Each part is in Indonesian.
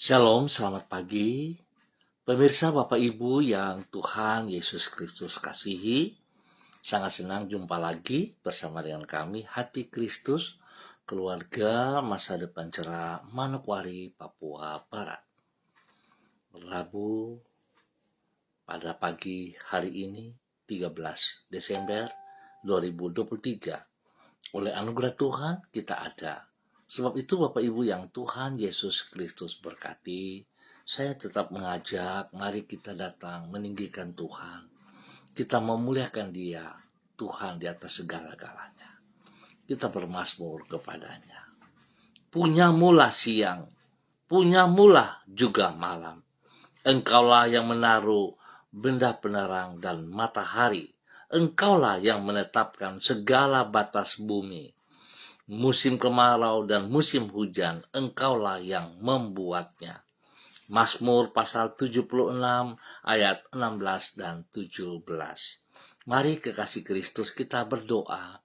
Shalom, selamat pagi. Pemirsa Bapak Ibu yang Tuhan Yesus Kristus kasihi, sangat senang jumpa lagi bersama dengan kami, Hati Kristus, keluarga masa depan cerah, Manokwari, Papua Barat. Rabu pada pagi hari ini, 13 Desember 2023. Oleh anugerah Tuhan kita ada. Sebab itu Bapak Ibu yang Tuhan Yesus Kristus berkati, saya tetap mengajak, mari kita datang meninggikan Tuhan. Kita memuliakan Dia, Tuhan di atas segala-galanya. Kita bermazmur kepadanya. Punyamulah siang, punyamulah juga malam. Engkaulah yang menaruh benda penerang dan matahari. Engkaulah yang menetapkan segala batas bumi. Musim kemarau dan musim hujan, engkaulah yang membuatnya. Mazmur pasal 76 ayat 16 dan 17. Mari kekasih Kristus kita berdoa,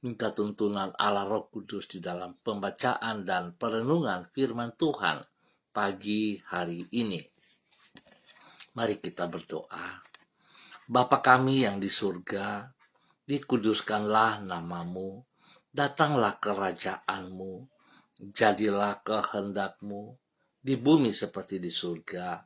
minta tuntunan Allah Roh Kudus di dalam pembacaan dan perenungan firman Tuhan pagi hari ini. Mari kita berdoa. Bapa kami yang di surga, dikuduskanlah namamu, datanglah kerajaan-Mu, jadilah kehendak-Mu di bumi seperti di surga.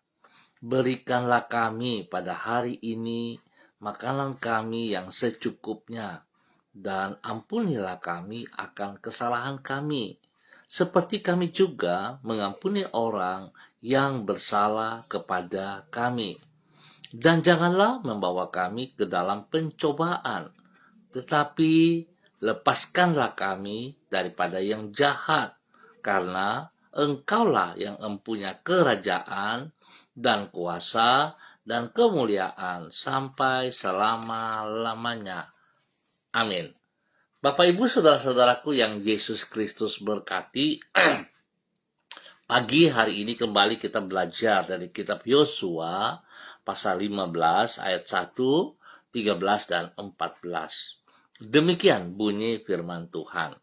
Berikanlah kami pada hari ini makanan kami yang secukupnya, dan ampunilah kami akan kesalahan kami, seperti kami juga mengampuni orang yang bersalah kepada kami. Dan janganlah membawa kami ke dalam pencobaan, tetapi lepaskanlah kami daripada yang jahat, karena Engkaulah yang mempunyai kerajaan dan kuasa dan kemuliaan sampai selama-lamanya. Amin. Bapak Ibu saudara-saudaraku yang Yesus Kristus berkati, pagi hari ini kembali kita belajar dari kitab Yosua pasal 15 ayat 1, 13 dan 14. Demikian bunyi firman Tuhan.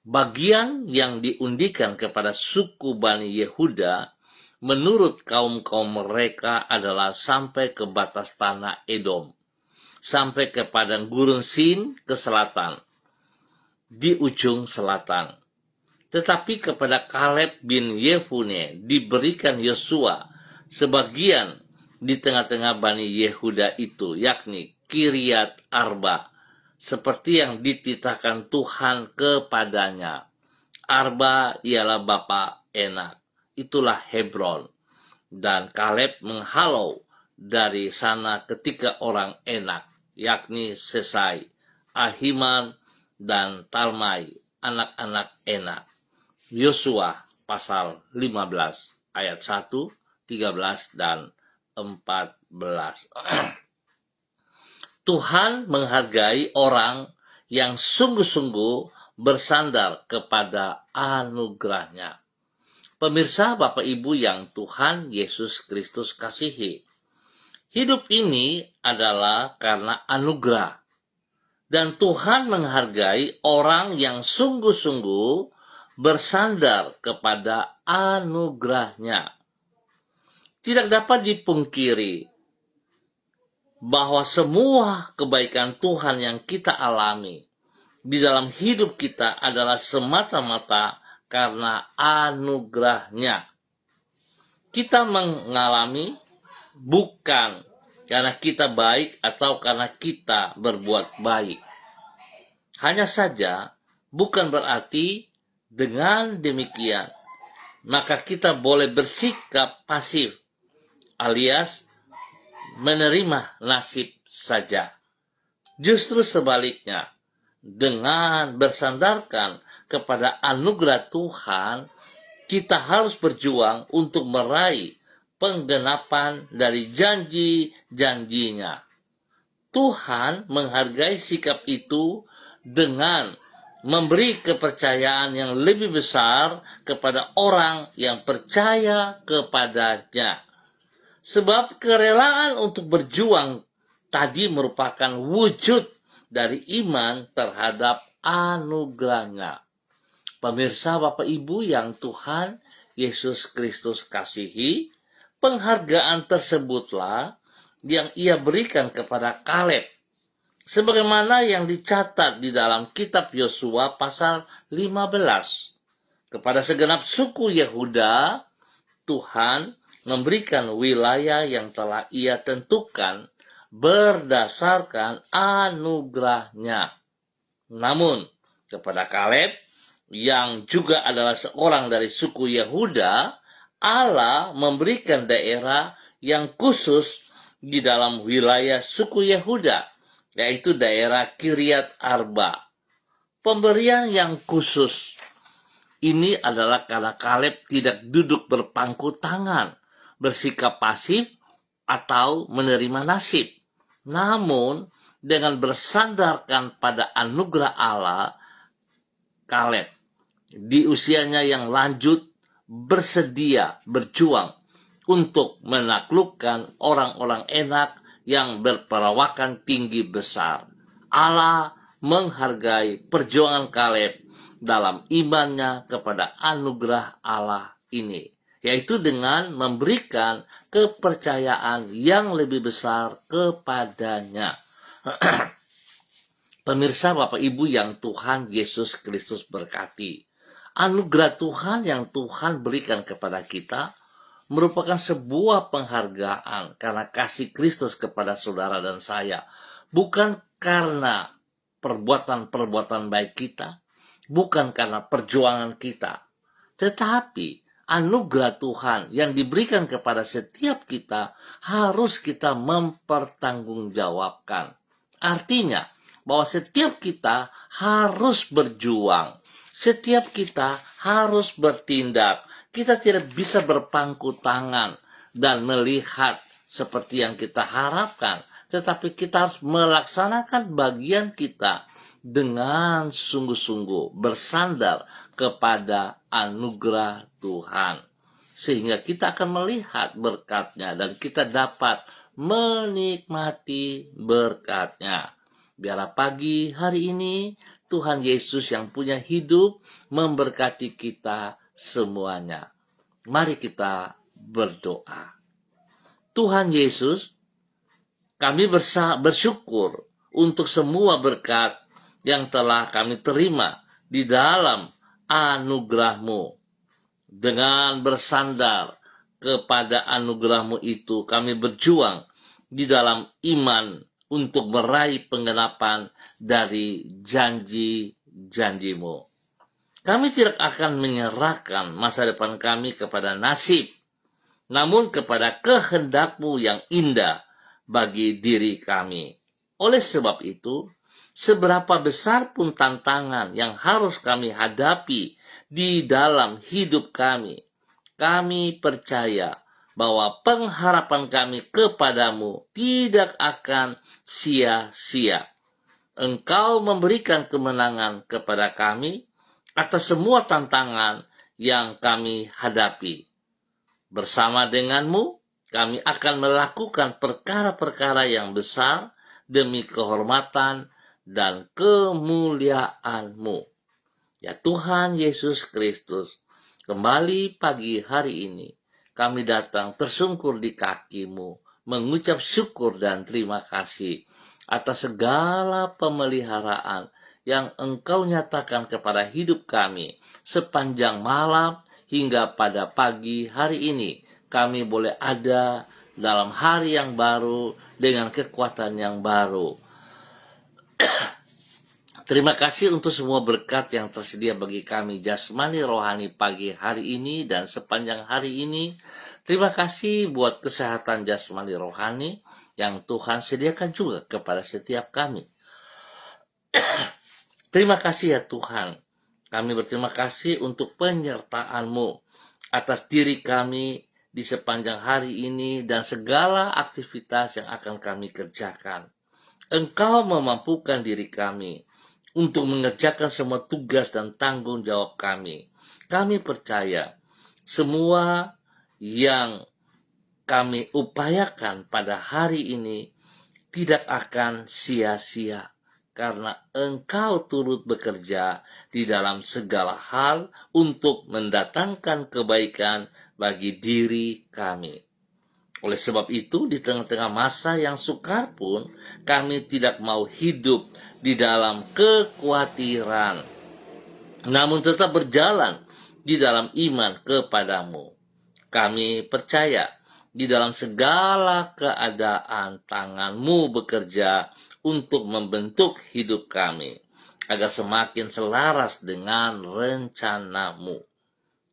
Bagian yang diundikan kepada suku Bani Yehuda menurut kaum-kaum mereka adalah sampai ke batas tanah Edom, sampai ke padang gurun Sin ke selatan, di ujung selatan. Tetapi kepada Kaleb bin Yefune diberikan Yosua sebagian di tengah-tengah Bani Yehuda itu, yakni Kiryat Arba, seperti yang dititahkan Tuhan kepadanya. Arba ialah bapa Enak, itulah Hebron. Dan Kaleb menghalau dari sana ketika orang Enak, yakni Sesai, Ahiman, dan Talmai, anak-anak Enak. Yosua pasal 15 ayat 1, 13, dan 14. Tuhan menghargai orang yang sungguh-sungguh bersandar kepada anugerahnya. Pemirsa Bapak Ibu yang Tuhan Yesus Kristus kasihi, hidup ini adalah karena anugerah. Dan Tuhan menghargai orang yang sungguh-sungguh bersandar kepada anugerahnya. Tidak dapat dipungkiri bahwa semua kebaikan Tuhan yang kita alami di dalam hidup kita adalah semata-mata karena anugerahnya. Kita mengalami bukan karena kita baik atau karena kita berbuat baik. Hanya saja bukan berarti dengan demikian maka kita boleh bersikap pasif alias menerima nasib saja. Justru sebaliknya, dengan bersandarkan kepada anugerah Tuhan, kita harus berjuang untuk meraih penggenapan dari janji-janjinya. Tuhan menghargai sikap itu dengan memberi kepercayaan yang lebih besar kepada orang yang percaya kepadanya. Sebab kerelaan untuk berjuang tadi merupakan wujud dari iman terhadap anugerahnya. Pemirsa Bapak Ibu yang Tuhan Yesus Kristus kasihi, penghargaan tersebutlah yang ia berikan kepada Kaleb, sebagaimana yang dicatat di dalam kitab Yosua pasal 15. Kepada segenap suku Yehuda, Tuhan memberikan wilayah yang telah ia tentukan berdasarkan anugerahnya. Namun, kepada Kaleb, yang juga adalah seorang dari suku Yehuda, Allah memberikan daerah yang khusus di dalam wilayah suku Yehuda, yaitu daerah Kiryat Arba. Pemberian yang khusus ini adalah karena Kaleb tidak duduk berpangku tangan, bersikap pasif, atau menerima nasib. Namun, dengan bersandarkan pada anugerah Allah, Kaleb di usianya yang lanjut bersedia berjuang untuk menaklukkan orang-orang Enak yang berperawakan tinggi besar. Allah menghargai perjuangan Kaleb dalam imannya kepada anugerah Allah ini, yaitu dengan memberikan kepercayaan yang lebih besar kepadanya. Pemirsa Bapak Ibu yang Tuhan Yesus Kristus berkati, anugerah Tuhan yang Tuhan berikan kepada kita merupakan sebuah penghargaan karena kasih Kristus kepada saudara dan saya, bukan karena perbuatan-perbuatan baik kita, bukan karena perjuangan kita, tetapi anugerah Tuhan yang diberikan kepada setiap kita harus kita mempertanggungjawabkan. Artinya bahwa setiap kita harus berjuang, setiap kita harus bertindak. Kita tidak bisa berpangku tangan dan melihat seperti yang kita harapkan, tetapi kita harus melaksanakan bagian kita dengan sungguh-sungguh bersandar kepada anugerah Tuhan, sehingga kita akan melihat berkat-Nya dan kita dapat menikmati berkat-Nya. Biarlah pagi hari ini Tuhan Yesus yang punya hidup memberkati kita semuanya. Mari kita berdoa. Tuhan Yesus, kami bersyukur untuk semua berkat yang telah kami terima di dalam anugerah-Mu. Dengan bersandar kepada anugerah-Mu itu, kami berjuang di dalam iman untuk meraih penggenapan dari janji-janji-Mu. Kami tidak akan menyerahkan masa depan kami kepada nasib, namun kepada kehendak-Mu yang indah bagi diri kami. Oleh sebab itu, seberapa besar pun tantangan yang harus kami hadapi di dalam hidup kami percaya bahwa pengharapan kami kepadamu tidak akan sia-sia. Engkau memberikan kemenangan kepada kami atas semua tantangan yang kami hadapi. Bersama denganmu, kami akan melakukan perkara-perkara yang besar demi kehormatan dan kemuliaan-Mu. Ya Tuhan Yesus Kristus, kembali pagi hari ini, kami datang tersungkur di kaki-Mu, mengucap syukur dan terima kasih atas segala pemeliharaan yang Engkau nyatakan kepada hidup kami sepanjang malam hingga pada pagi hari ini. Kami boleh ada dalam hari yang baru dengan kekuatan yang baru. Terima kasih untuk semua berkat yang tersedia bagi kami jasmani rohani pagi hari ini dan sepanjang hari ini. Terima kasih buat kesehatan jasmani rohani yang Tuhan sediakan juga kepada setiap kami. Terima kasih ya Tuhan. Kami berterima kasih untuk penyertaan-Mu atas diri kami di sepanjang hari ini dan segala aktivitas yang akan kami kerjakan. Engkau memampukan diri kami untuk mengerjakan semua tugas dan tanggung jawab kami. Kami percaya semua yang kami upayakan pada hari ini tidak akan sia-sia, karena Engkau turut bekerja di dalam segala hal untuk mendatangkan kebaikan bagi diri kami. Oleh sebab itu, di tengah-tengah masa yang sukar pun, kami tidak mau hidup di dalam kekhawatiran, namun tetap berjalan di dalam iman kepadamu. Kami percaya di dalam segala keadaan tangan-Mu bekerja untuk membentuk hidup kami, agar semakin selaras dengan rencana-Mu.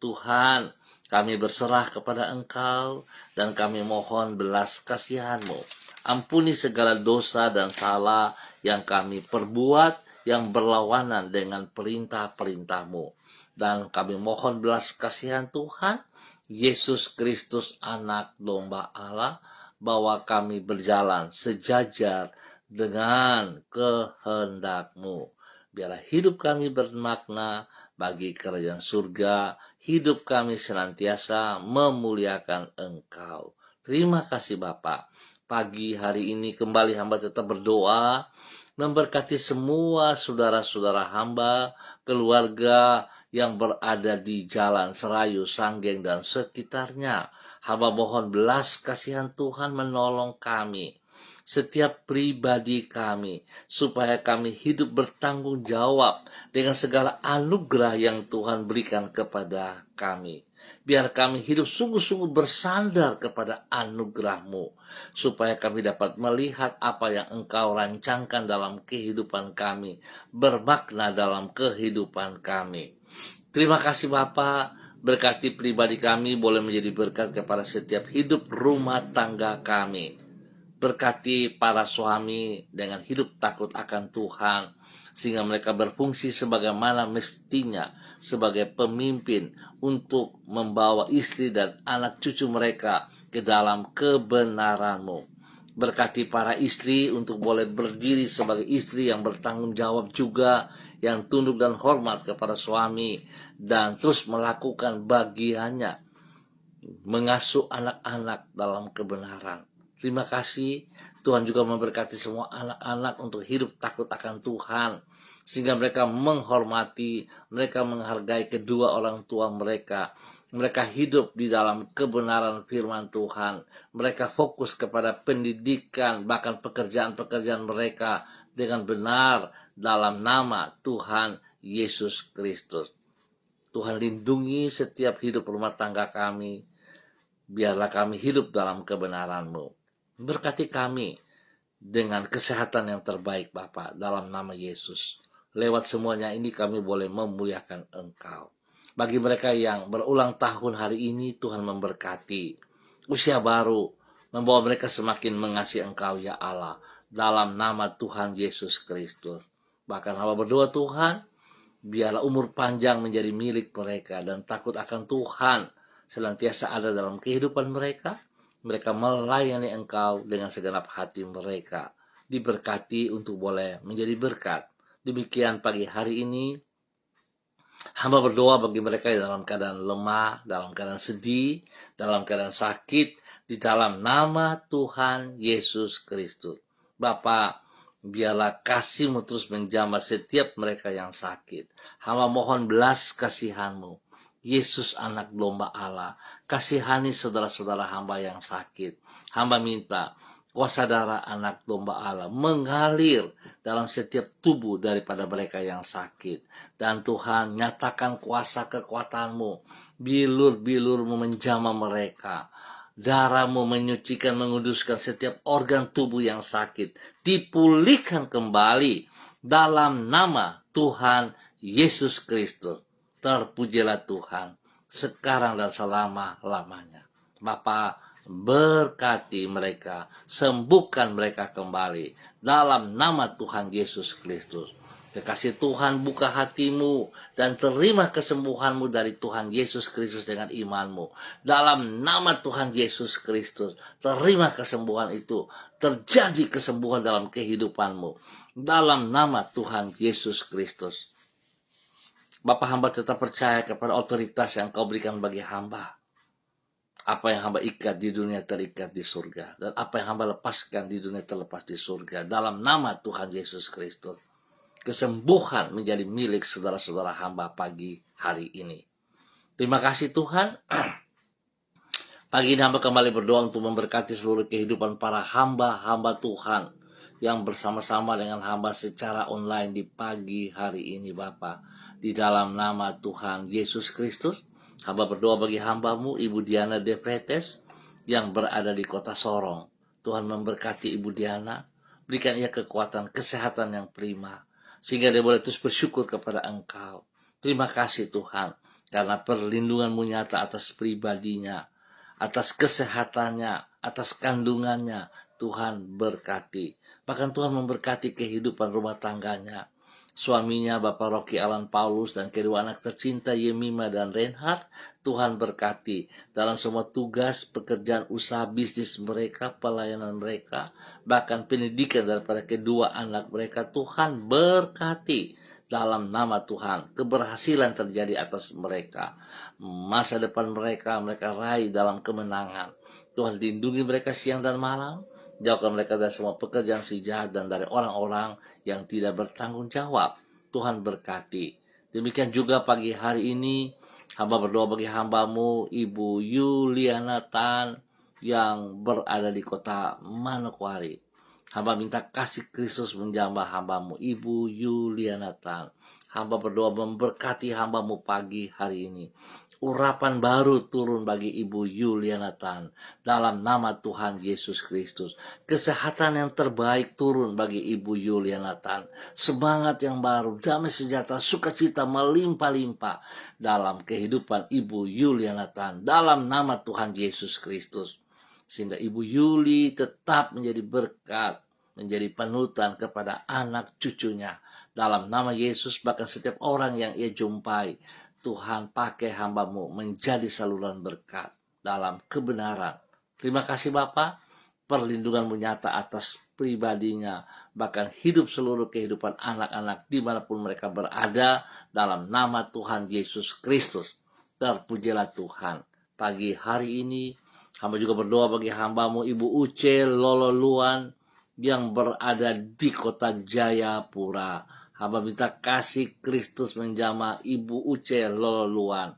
Tuhan, kami berserah kepada Engkau dan kami mohon belas kasihan-Mu. Ampuni segala dosa dan salah yang kami perbuat yang berlawanan dengan perintah-perintah-Mu. Dan kami mohon belas kasihan Tuhan, Yesus Kristus anak domba Allah, bahwa kami berjalan sejajar dengan kehendak-Mu. Biarlah hidup kami bermakna bagi kerajaan surga, hidup kami senantiasa memuliakan Engkau. Terima kasih Bapa. Pagi hari ini kembali hamba tetap berdoa, memberkati semua saudara-saudara hamba, keluarga yang berada di Jalan Serayu, Sanggeng, dan sekitarnya. Hamba mohon belas kasihan Tuhan menolong kami, setiap pribadi kami, supaya kami hidup bertanggung jawab dengan segala anugerah yang Tuhan berikan kepada kami. Biar kami hidup sungguh-sungguh bersandar kepada anugerah-Mu, supaya kami dapat melihat apa yang Engkau rancangkan dalam kehidupan kami, bermakna dalam kehidupan kami. Terima kasih Bapa, berkati pribadi kami boleh menjadi berkat kepada setiap hidup rumah tangga kami. Berkati para suami dengan hidup takut akan Tuhan, sehingga mereka berfungsi sebagaimana mestinya sebagai pemimpin untuk membawa istri dan anak cucu mereka ke dalam kebenaran-Mu. Berkati para istri untuk boleh berdiri sebagai istri yang bertanggung jawab juga, yang tunduk dan hormat kepada suami, dan terus melakukan bagiannya, mengasuh anak-anak dalam kebenaran. Terima kasih. Tuhan juga memberkati semua anak-anak untuk hidup takut akan Tuhan, sehingga mereka menghormati, mereka menghargai kedua orang tua mereka. Mereka hidup di dalam kebenaran firman Tuhan. Mereka fokus kepada pendidikan, bahkan pekerjaan-pekerjaan mereka dengan benar dalam nama Tuhan Yesus Kristus. Tuhan lindungi setiap hidup rumah tangga kami. Biarlah kami hidup dalam kebenaran-Mu. Berkati kami dengan kesehatan yang terbaik Bapa, dalam nama Yesus. Lewat semuanya ini kami boleh memuliakan Engkau. Bagi mereka yang berulang tahun hari ini, Tuhan memberkati. Usia baru membawa mereka semakin mengasihi Engkau ya Allah, dalam nama Tuhan Yesus Kristus. Bahkan hamba berdoa Tuhan, biarlah umur panjang menjadi milik mereka, dan takut akan Tuhan senantiasa ada dalam kehidupan mereka. Mereka melayani Engkau dengan segenap hati mereka. Diberkati untuk boleh menjadi berkat. Demikian pagi hari ini, hamba berdoa bagi mereka yang dalam keadaan lemah, dalam keadaan sedih, dalam keadaan sakit, di dalam nama Tuhan Yesus Kristus. Bapa, biarlah kasih-Mu terus menjamah setiap mereka yang sakit. Hamba mohon belas kasihan-Mu, Yesus anak domba Allah, kasihani saudara-saudara hamba yang sakit. Hamba minta kuasa darah anak domba Allah mengalir dalam setiap tubuh daripada mereka yang sakit. Dan Tuhan, nyatakan kuasa kekuatan-Mu, bilur-bilur-Mu menjamah mereka. Darah-Mu menyucikan, menguduskan setiap organ tubuh yang sakit, dipulihkan kembali dalam nama Tuhan Yesus Kristus. Terpujilah Tuhan sekarang dan selama-lamanya. Bapa, berkati mereka, sembuhkan mereka kembali dalam nama Tuhan Yesus Kristus. Kekasih Tuhan, buka hatimu dan terima kesembuhanmu dari Tuhan Yesus Kristus dengan imanmu. Dalam nama Tuhan Yesus Kristus, terima kesembuhan itu. Terjadi kesembuhan dalam kehidupanmu. Dalam nama Tuhan Yesus Kristus. Bapak, hamba tetap percaya kepada otoritas yang Kau berikan bagi hamba. Apa yang hamba ikat di dunia terikat di surga. Dan apa yang hamba lepaskan di dunia terlepas di surga. Dalam nama Tuhan Yesus Kristus. kesembuhan menjadi milik saudara-saudara hamba pagi hari ini. Terima kasih Tuhan. Pagi ini hamba kembali berdoa untuk memberkati seluruh kehidupan para hamba-hamba Tuhan yang bersama-sama dengan hamba secara online di pagi hari ini Bapa. Di dalam nama Tuhan Yesus Kristus, hamba berdoa bagi hambamu Ibu Diana De Pretes yang berada di kota Sorong. Tuhan memberkati Ibu Diana, berikan ia kekuatan, kesehatan yang prima, sehingga dia boleh terus bersyukur kepada Engkau. Terima kasih Tuhan, karena perlindungan-Mu nyata atas pribadinya, atas kesehatannya, atas kandungannya. Tuhan berkati. Bahkan Tuhan memberkati kehidupan rumah tangganya. Suaminya Bapak Rocky Alan Paulus dan kedua anak tercinta Yemima dan Reinhard, Tuhan berkati dalam semua tugas, pekerjaan, usaha, bisnis mereka, pelayanan mereka, bahkan pendidikan daripada kedua anak mereka. Tuhan berkati dalam nama Tuhan. Keberhasilan terjadi atas mereka. Masa depan mereka raih dalam kemenangan. Tuhan lindungi mereka siang dan malam. Jauhkan mereka dari semua pekerjaan si jahat dan dari orang-orang yang tidak bertanggung jawab. Tuhan berkati. Demikian juga pagi hari ini, hamba berdoa bagi hambamu Ibu Yuliana Tan yang berada di kota Manokwari. Hamba minta kasih Kristus menjamah hambamu Ibu Yuliana Tan. Hamba berdoa memberkati hambamu pagi hari ini. Urapan baru turun bagi Ibu Yuliana Tan dalam nama Tuhan Yesus Kristus. Kesehatan yang terbaik turun bagi Ibu Yuliana Tan. Semangat yang baru, damai sejahtera, sukacita melimpah-limpah dalam kehidupan Ibu Yuliana Tan dalam nama Tuhan Yesus Kristus. Sehingga Ibu Yuli tetap menjadi berkat, menjadi panutan kepada anak cucunya. Dalam nama Yesus, bahkan setiap orang yang ia jumpai, Tuhan pakai hambamu menjadi saluran berkat dalam kebenaran. Terima kasih Bapa, perlindunganmu nyata atas pribadinya, bahkan hidup seluruh kehidupan anak-anak dimanapun mereka berada, dalam nama Tuhan Yesus Kristus. Terpujilah Tuhan. Pagi hari ini, hamba juga berdoa bagi hambamu Ibu Uce Lololuan yang berada di kota Jayapura. Hamba minta kasih Kristus menjamah Ibu Uce Lololuan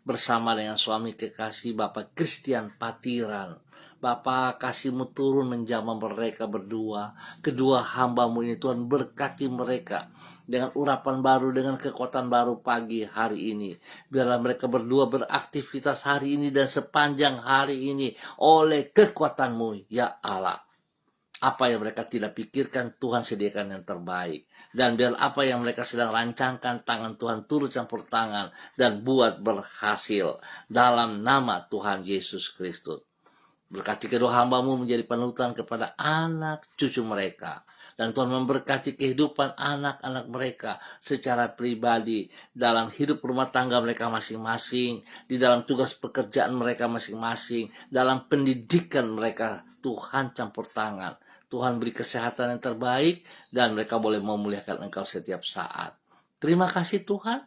bersama dengan suami kekasih Bapak Christian Patiran. Bapa, kasih-Mu turun menjamah mereka berdua. Kedua hambamu ini Tuhan berkati mereka dengan urapan baru, dengan kekuatan baru pagi hari ini. Biarlah mereka berdua beraktivitas hari ini dan sepanjang hari ini oleh kekuatan-Mu ya Allah. Apa yang mereka tidak pikirkan, Tuhan sediakan yang terbaik. Dan biar apa yang mereka sedang rancangkan, tangan Tuhan turut campur tangan dan buat berhasil. Dalam nama Tuhan Yesus Kristus. Berkati kedua hambamu menjadi panutan kepada anak cucu mereka. Dan Tuhan memberkati kehidupan anak-anak mereka secara pribadi. Dalam hidup rumah tangga mereka masing-masing. Di dalam tugas pekerjaan mereka masing-masing. Dalam pendidikan mereka, Tuhan campur tangan. Tuhan beri kesehatan yang terbaik dan mereka boleh memuliakan Engkau setiap saat. Terima kasih Tuhan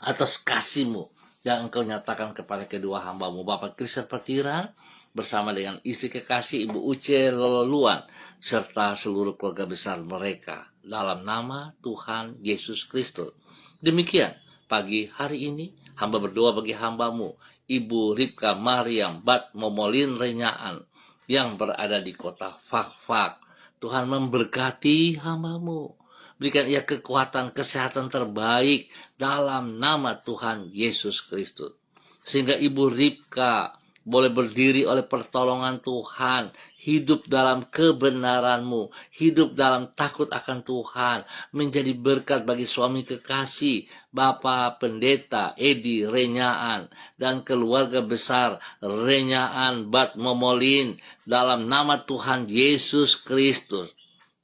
atas kasih-Mu yang Engkau nyatakan kepada kedua hambamu Bapak Christian Patiran bersama dengan istri kekasih Ibu Uce Lololuan serta seluruh keluarga besar mereka dalam nama Tuhan Yesus Kristus. Demikian pagi hari ini hamba berdoa bagi hambamu Ibu Ripka Mariam Bat Momolin Renyaan yang berada di kota Fak-Fak. Tuhan memberkati hambamu. Berikan ia kekuatan, kesehatan terbaik dalam nama Tuhan Yesus Kristus. Sehingga Ibu Ripka boleh berdiri oleh pertolongan Tuhan, hidup dalam kebenaran-Mu, hidup dalam takut akan Tuhan, menjadi berkat bagi suami kekasih, Bapak Pendeta Edi Renyaan, dan keluarga besar Renyaan Bat Momolin, dalam nama Tuhan Yesus Kristus.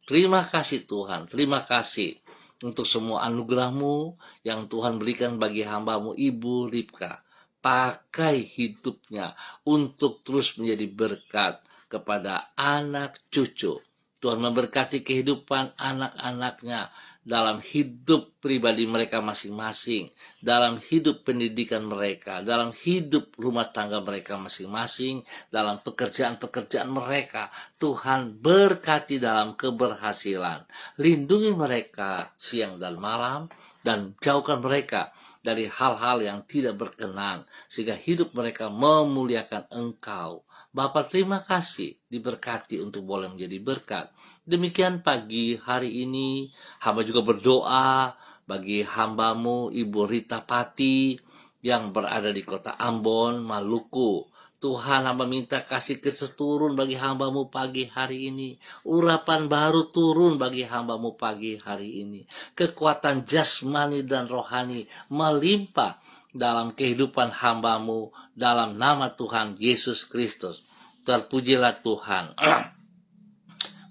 Terima kasih Tuhan, terima kasih untuk semua anugerah-Mu yang Tuhan berikan bagi hamba-Mu Ibu Ripka. Pakai hidupnya untuk terus menjadi berkat kepada anak cucu. Tuhan memberkati kehidupan anak-anaknya dalam hidup pribadi mereka masing-masing, dalam hidup pendidikan mereka, dalam hidup rumah tangga mereka masing-masing, dalam pekerjaan-pekerjaan mereka. Tuhan berkati dalam keberhasilan. Lindungi mereka siang dan malam, dan jauhkan mereka dari hal-hal yang tidak berkenan, sehingga hidup mereka memuliakan Engkau. Bapa, terima kasih diberkati untuk boleh menjadi berkat. Demikian pagi hari ini, hamba juga berdoa bagi hambamu Ibu Rita Pati yang berada di kota Ambon, Maluku. Tuhan, hamba minta kasih Kristus turun bagi hambamu pagi hari ini. Urapan baru turun bagi hambamu pagi hari ini. Kekuatan jasmani dan rohani melimpah dalam kehidupan hambamu dalam nama Tuhan Yesus Kristus. Terpujilah Tuhan.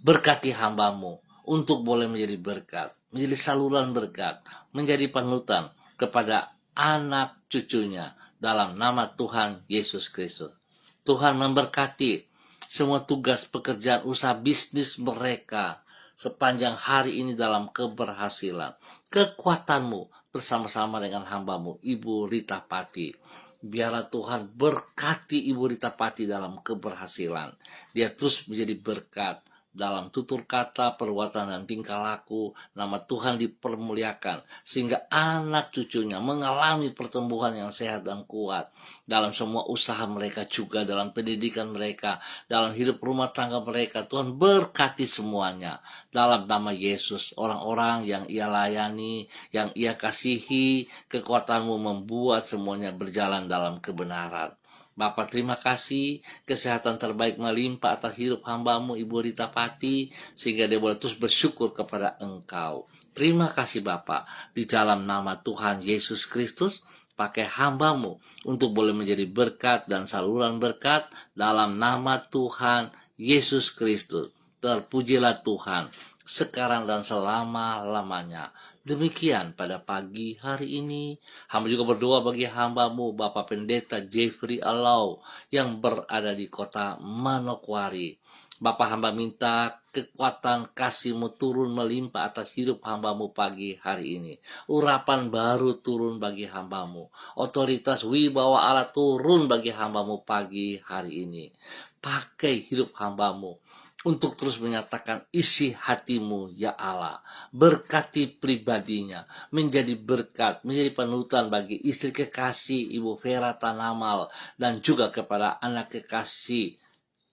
Berkati hambamu untuk boleh menjadi berkat, menjadi saluran berkat, menjadi panutan kepada anak cucunya dalam nama Tuhan Yesus Kristus. Tuhan memberkati semua tugas pekerjaan usaha bisnis mereka sepanjang hari ini dalam keberhasilan. Kekuatanmu bersama-sama dengan hambamu Ibu Rita Pati. Biarlah Tuhan berkati Ibu Rita Pati dalam keberhasilan. Dia terus menjadi berkat dalam tutur kata, perbuatan, dan tingkah laku. Nama Tuhan dipermuliakan sehingga anak cucunya mengalami pertumbuhan yang sehat dan kuat dalam semua usaha mereka, juga dalam pendidikan mereka, dalam hidup rumah tangga mereka. Tuhan berkati semuanya dalam nama Yesus. Orang-orang yang ia layani, yang ia kasihi, kekuatanmu membuat semuanya berjalan dalam kebenaran. Bapak, terima kasih, kesehatan terbaik melimpah atas hidup hambamu Ibu Rita Pati, sehingga dia boleh terus bersyukur kepada Engkau. Terima kasih Bapak, di dalam nama Tuhan Yesus Kristus, pakai hambamu untuk boleh menjadi berkat dan saluran berkat dalam nama Tuhan Yesus Kristus. Terpujilah Tuhan, sekarang dan selama-lamanya. Demikian pada pagi hari ini, hamba juga berdoa bagi hambamu Bapak Pendeta Jeffrey Alau yang berada di kota Manokwari. Bapak, hamba minta kekuatan kasih-Mu turun melimpah atas hidup hambamu pagi hari ini. Urapan baru turun bagi hambamu. Otoritas wibawa Allah turun bagi hambamu pagi hari ini. Pakai hidup hambamu untuk terus menyatakan isi hatimu, ya Allah. Berkati pribadinya, menjadi berkat, menjadi panutan bagi istri kekasih Ibu Vera Tanamal, dan juga kepada anak kekasih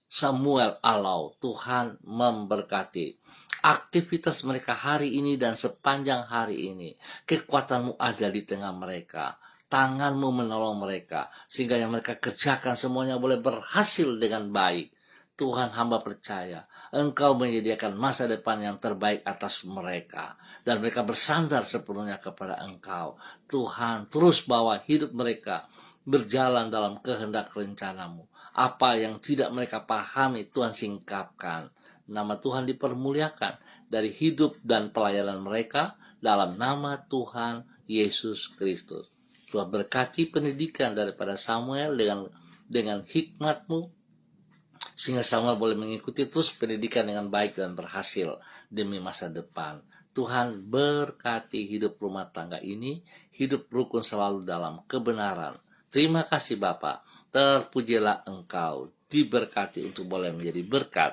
Samuel Alau. Tuhan memberkati aktivitas mereka hari ini dan sepanjang hari ini. Kekuatanmu ada di tengah mereka. Tanganmu menolong mereka, sehingga yang mereka kerjakan semuanya boleh berhasil dengan baik. Tuhan, hamba percaya Engkau menyediakan masa depan yang terbaik atas mereka, dan mereka bersandar sepenuhnya kepada Engkau. Tuhan, terus bawa hidup mereka berjalan dalam kehendak rencanamu. Apa yang tidak mereka pahami, Tuhan singkapkan. Nama Tuhan dipermuliakan dari hidup dan pelayanan mereka dalam nama Tuhan Yesus Kristus. Tuhan berkati pendidikan daripada Samuel dengan hikmat-Mu, sehingga Samuel boleh mengikuti terus pendidikan dengan baik dan berhasil demi masa depan. Tuhan berkati hidup rumah tangga ini, hidup rukun selalu dalam kebenaran. Terima kasih Bapa, terpujilah Engkau, diberkati untuk boleh menjadi berkat.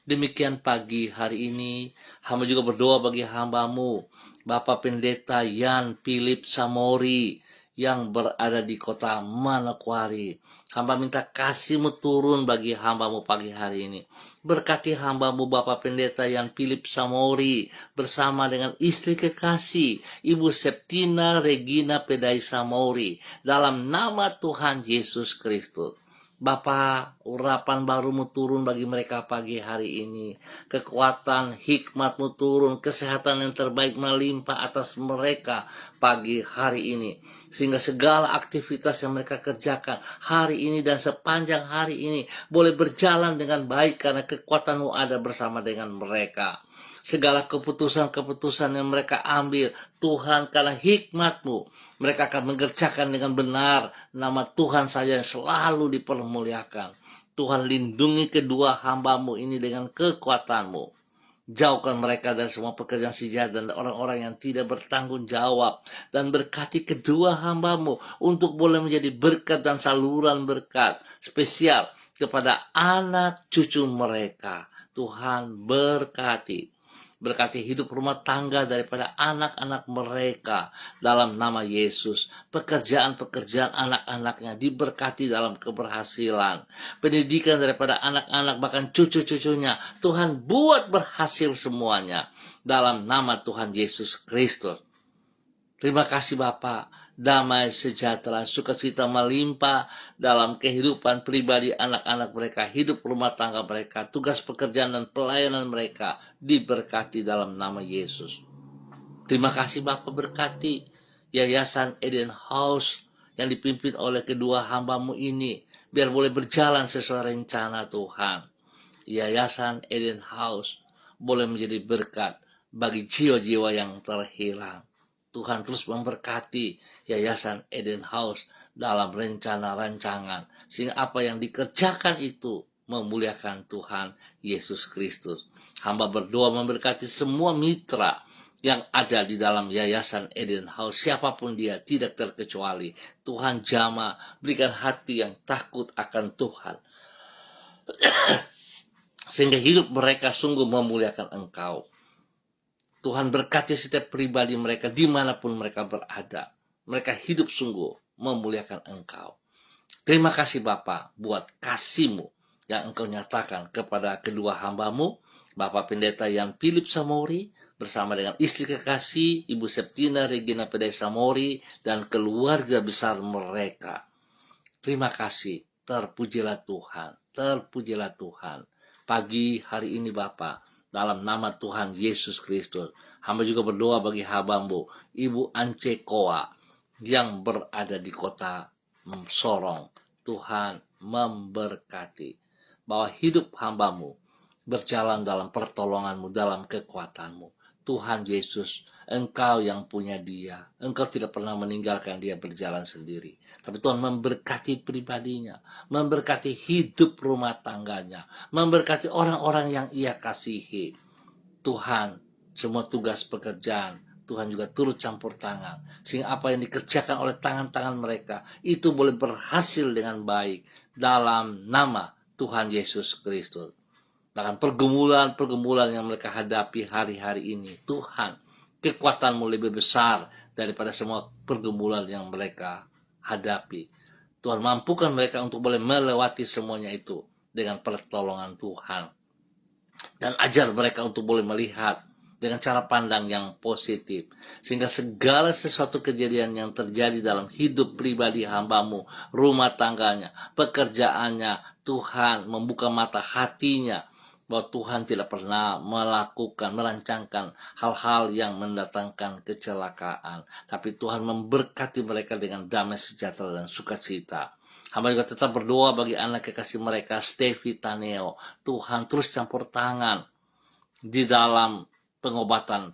Demikian pagi hari ini, hamba juga berdoa bagi hambamu, Bapak Pendeta Yan Philip Samori, yang berada di kota Manokwari. Hamba minta kasih-Mu turun bagi hambamu pagi hari ini. Berkati hambamu Bapak Pendeta Yan Philip Samori bersama dengan istri kekasih Ibu Septina Regina Pedai Samori dalam nama Tuhan Yesus Kristus. Bapa, urapan baru-Mu turun bagi mereka pagi hari ini. Kekuatan, hikmat-Mu turun, kesehatan yang terbaik melimpah atas mereka pagi hari ini. Sehingga segala aktivitas yang mereka kerjakan hari ini dan sepanjang hari ini boleh berjalan dengan baik karena kekuatan-Mu ada bersama dengan mereka. Segala keputusan-keputusan yang mereka ambil, Tuhan, karena hikmat-Mu, mereka akan mengerjakan dengan benar. Nama Tuhan saja yang selalu dipermuliakan. Tuhan, lindungi kedua hamba-Mu ini dengan kekuatan-Mu. Jauhkan mereka dari semua pekerjaan si jahat dan orang-orang yang tidak bertanggung jawab. Dan berkati kedua hamba-Mu untuk boleh menjadi berkat dan saluran berkat spesial kepada anak cucu mereka. Tuhan berkati. Berkati hidup rumah tangga daripada anak-anak mereka dalam nama Yesus. Pekerjaan-pekerjaan anak-anaknya diberkati dalam keberhasilan. Pendidikan daripada anak-anak bahkan cucu-cucunya, Tuhan buat berhasil semuanya dalam nama Tuhan Yesus Kristus. Terima kasih Bapa, damai sejahtera, sukacita melimpah dalam kehidupan pribadi anak-anak mereka, hidup rumah tangga mereka, tugas pekerjaan dan pelayanan mereka diberkati dalam nama Yesus. Terima kasih Bapa, berkati Yayasan Eden House yang dipimpin oleh kedua hamba-Mu ini, biar boleh berjalan sesuai rencana Tuhan. Yayasan Eden House boleh menjadi berkat bagi jiwa-jiwa yang terhilang. Tuhan terus memberkati Yayasan Eden House dalam rencana rancangan, sehingga apa yang dikerjakan itu memuliakan Tuhan Yesus Kristus. Hamba berdoa memberkati semua mitra yang ada di dalam Yayasan Eden House, siapapun dia, tidak terkecuali. Tuhan jamah, berikan hati yang takut akan Tuhan, sehingga hidup mereka sungguh memuliakan Engkau. Tuhan berkati setiap pribadi mereka dimanapun mereka berada. Mereka hidup sungguh memuliakan Engkau. Terima kasih Bapa buat kasih-Mu yang Engkau nyatakan kepada kedua hamba-Mu, Bapak Pendeta Yan Philip Samori, bersama dengan istri kekasih Ibu Septina Regina Pedai Samori, dan keluarga besar mereka. Terima kasih, terpujilah Tuhan, terpujilah Tuhan. Pagi hari ini Bapa, dalam nama Tuhan Yesus Kristus, hamba juga berdoa bagi hamba-Mu, Ibu Ance Koa, yang berada di kota Sorong. Tuhan memberkati, bahwa hidup hamba-Mu berjalan dalam pertolongan-Mu, dalam kekuatan-Mu. Tuhan Yesus, Engkau yang punya dia. Engkau tidak pernah meninggalkan dia berjalan sendiri. Tapi Tuhan memberkati pribadinya, memberkati hidup rumah tangganya, memberkati orang-orang yang ia kasihi. Tuhan, semua tugas pekerjaan, Tuhan juga turut campur tangan, sehingga apa yang dikerjakan oleh tangan-tangan mereka, itu boleh berhasil dengan baik, dalam nama Tuhan Yesus Kristus. Bahkan pergumulan-pergumulan yang mereka hadapi hari-hari ini, Tuhan, kekuatan-Mu lebih besar daripada semua pergumulan yang mereka hadapi. Tuhan, mampukan mereka untuk boleh melewati semuanya itu dengan pertolongan Tuhan. Dan ajar mereka untuk boleh melihat dengan cara pandang yang positif, sehingga segala sesuatu kejadian yang terjadi dalam hidup pribadi hamba-Mu, rumah tangganya, pekerjaannya, Tuhan membuka mata hatinya, bahwa Tuhan tidak pernah merancangkan hal-hal yang mendatangkan kecelakaan, tapi Tuhan memberkati mereka dengan damai sejahtera dan sukacita. Hamba juga tetap berdoa bagi anak kekasih mereka, Steffi Taneo. Tuhan terus campur tangan di dalam pengobatan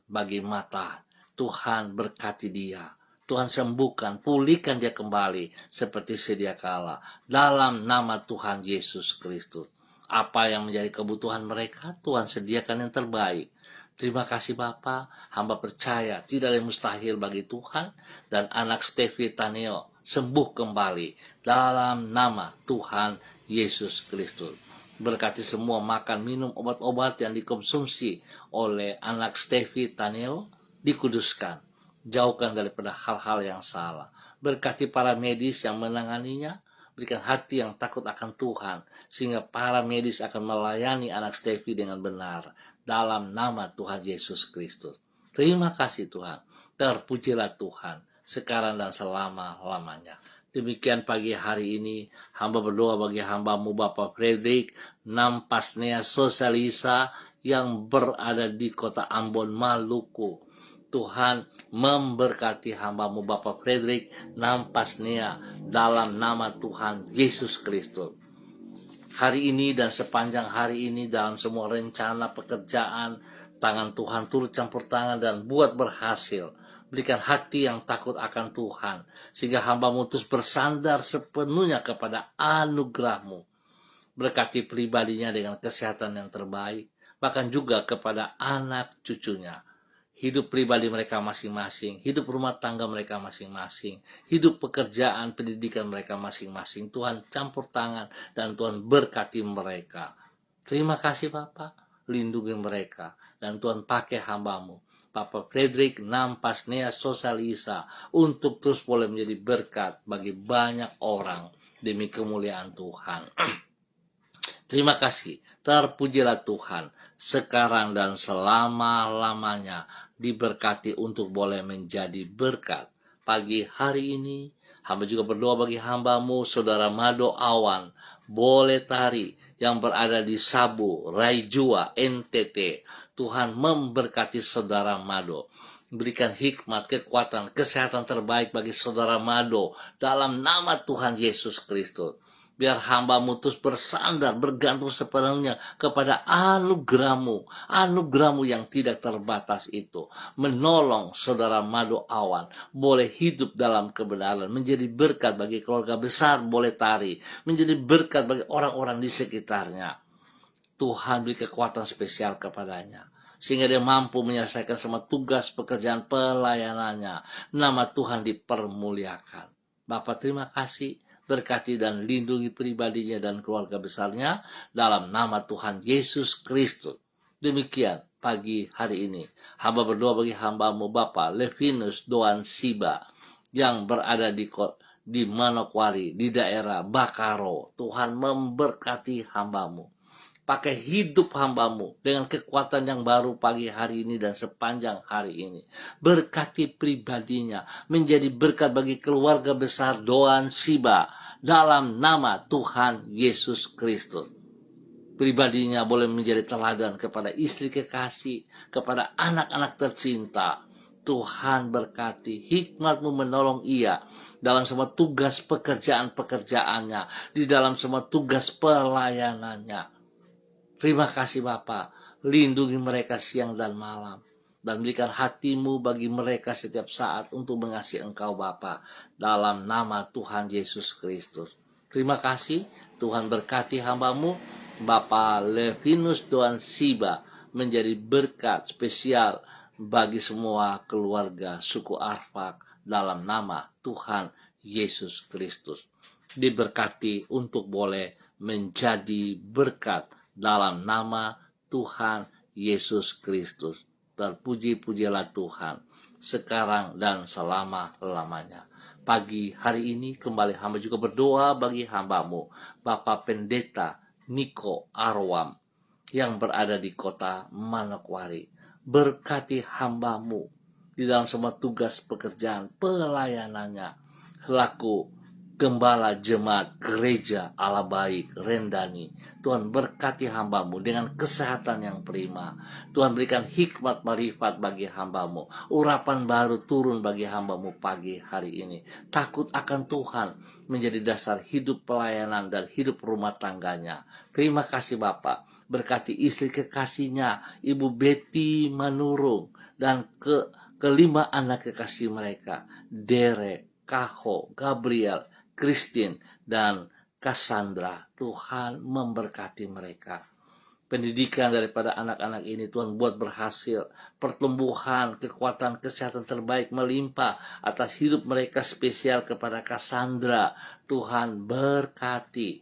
bagi mata. Tuhan berkati dia. Tuhan sembuhkan, pulihkan dia kembali seperti sedia kala. Dalam nama Tuhan Yesus Kristus. Apa yang menjadi kebutuhan mereka, Tuhan sediakan yang terbaik. Terima kasih Bapa, hamba percaya tidak ada yang mustahil bagi Tuhan, dan anak Steffi Taneo sembuh kembali dalam nama Tuhan Yesus Kristus. Berkati semua makan, minum, obat-obat yang dikonsumsi oleh anak Steffi Taneo dikuduskan. Jauhkan daripada hal-hal yang salah. Berkati para medis yang menanganinya, berikan hati yang takut akan Tuhan, sehingga para medis akan melayani anak Steffi dengan benar, dalam nama Tuhan Yesus Kristus. Terima kasih Tuhan, terpujilah Tuhan, sekarang dan selama-lamanya. Demikian pagi hari ini, hamba berdoa bagi hamba-Mu Bapak Frederick Nampasnea Sosalisa yang berada di kota Ambon, Maluku. Tuhan memberkati hamba-Mu Bapak Frederick Nampasnea dalam nama Tuhan Yesus Kristus. Hari ini dan sepanjang hari ini dalam semua rencana pekerjaan, tangan Tuhan turut campur tangan dan buat berhasil. Berikan hati yang takut akan Tuhan, sehingga hamba-Mu terus bersandar sepenuhnya kepada anugerah-Mu. Berkati pribadinya dengan kesehatan yang terbaik, bahkan juga kepada anak cucunya. Hidup pribadi mereka masing-masing, hidup rumah tangga mereka masing-masing, hidup pekerjaan, pendidikan mereka masing-masing. Tuhan campur tangan dan Tuhan berkati mereka. Terima kasih Bapak, lindungi mereka. Dan Tuhan pakai hamba-Mu, Bapak Frederick Nampas Nea Sosalisa, untuk terus boleh menjadi berkat bagi banyak orang demi kemuliaan Tuhan. Terima kasih, terpujilah Tuhan, sekarang dan selama-lamanya diberkati untuk boleh menjadi berkat. Pagi hari ini, hamba juga berdoa bagi hamba-Mu, Saudara Mado Awan, Boleh Tari, yang berada di Sabu, Raijua, NTT. Tuhan memberkati Saudara Mado. Berikan hikmat, kekuatan, kesehatan terbaik bagi Saudara Mado dalam nama Tuhan Yesus Kristus. Biar hamba-Mu terus bersandar, bergantung sepenuhnya kepada anugerah-Mu yang tidak terbatas itu. Menolong Saudara Mado Awan boleh hidup dalam kebenaran, menjadi berkat bagi keluarga besar Boleh Tari, menjadi berkat bagi orang-orang di sekitarnya. Tuhan beri kekuatan spesial kepadanya, sehingga dia mampu menyelesaikan semua tugas pekerjaan pelayanannya. Nama Tuhan dipermuliakan. Bapak terima kasih, berkati dan lindungi pribadinya dan keluarga besarnya dalam nama Tuhan Yesus Kristus. Demikian pagi hari ini, hamba berdoa bagi hamba-Mu Bapak Levinus Doan Siba yang berada di Manokwari, di daerah Bakaro. Tuhan memberkati hamba-Mu. Pakai hidup hamba-Mu dengan kekuatan yang baru pagi hari ini dan sepanjang hari ini. Berkati pribadinya, menjadi berkat bagi keluarga besar Doan Siba dalam nama Tuhan Yesus Kristus. Pribadinya boleh menjadi teladan kepada istri kekasih, kepada anak-anak tercinta. Tuhan berkati, hikmat-Mu menolong ia dalam semua tugas pekerjaan-pekerjaannya, di dalam semua tugas pelayanannya. Terima kasih Bapa, lindungi mereka siang dan malam, dan berikan hati-Mu bagi mereka setiap saat untuk mengasihi Engkau Bapa, dalam nama Tuhan Yesus Kristus. Terima kasih, Tuhan berkati hamba-Mu, Bapak Levinus Doan Siba, menjadi berkat spesial bagi semua keluarga suku Arfak, dalam nama Tuhan Yesus Kristus. Diberkati untuk boleh menjadi berkat dalam nama Tuhan Yesus Kristus. Terpuji-pujilah Tuhan sekarang dan selama-lamanya. Pagi hari ini kembali hamba juga berdoa bagi hamba-Mu, Bapak Pendeta Niko Arwam, yang berada di kota Manokwari. Berkati hamba-Mu di dalam semua tugas pekerjaan pelayanannya selaku Gembala Jemaat Gereja Allah Baik Rendani. Tuhan berkati hamba-Mu dengan kesehatan yang prima. Tuhan berikan hikmat marifat bagi hamba-Mu. Urapan baru turun bagi hamba-Mu pagi hari ini. Takut akan Tuhan menjadi dasar hidup pelayanan dan hidup rumah tangganya. Terima kasih Bapak. Berkati istri kekasihnya, Ibu Betty Manurung, dan kelima anak kekasih mereka, Derek, Kaho, Gabriel, Christine, dan Cassandra. Tuhan memberkati mereka. Pendidikan daripada anak-anak ini Tuhan buat berhasil. Pertumbuhan, kekuatan, kesehatan terbaik melimpah atas hidup mereka, spesial kepada Cassandra. Tuhan berkati.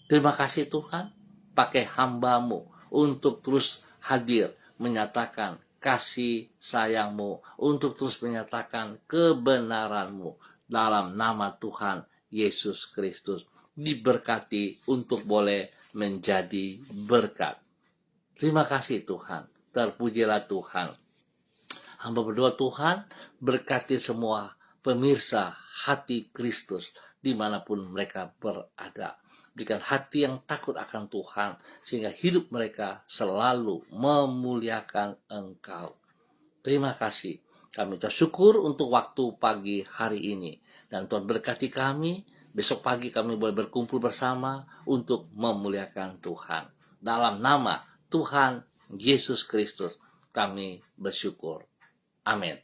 Terima kasih Tuhan. Pakai hamba-Mu untuk terus hadir, menyatakan kasih sayang-Mu, untuk terus menyatakan kebenaran-Mu dalam nama Tuhan Yesus Kristus. Diberkati untuk boleh menjadi berkat. Terima kasih Tuhan. Terpujilah Tuhan. Hamba berdoa Tuhan berkati semua pemirsa hati Kristus dimanapun mereka berada. Berikan hati yang takut akan Tuhan, sehingga hidup mereka selalu memuliakan Engkau. Terima kasih. Kami bersyukur untuk waktu pagi hari ini. Dan Tuhan berkati kami. Besok pagi kami boleh berkumpul bersama untuk memuliakan Tuhan. Dalam nama Tuhan Yesus Kristus kami bersyukur. Amin.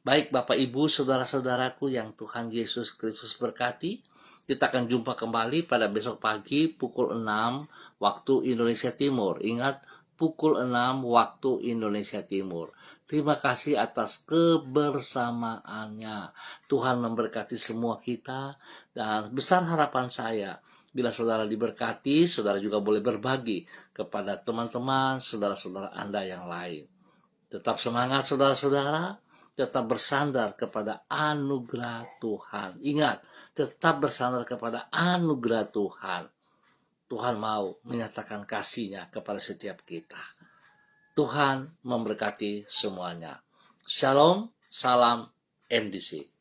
Baik Bapak Ibu Saudara-saudaraku yang Tuhan Yesus Kristus berkati. Kita akan jumpa kembali pada besok pagi pukul 6 waktu Indonesia Timur. Ingat, pukul 6 waktu Indonesia Timur. Terima kasih atas kebersamaannya. Tuhan memberkati semua kita, dan besar harapan saya, bila saudara diberkati, saudara juga boleh berbagi kepada teman-teman, saudara-saudara Anda yang lain. Tetap semangat saudara-saudara, tetap bersandar kepada anugerah Tuhan. Ingat, tetap bersandar kepada anugerah Tuhan. Tuhan mau menyatakan kasih-Nya kepada setiap kita. Tuhan memberkati semuanya. Shalom, salam MDC.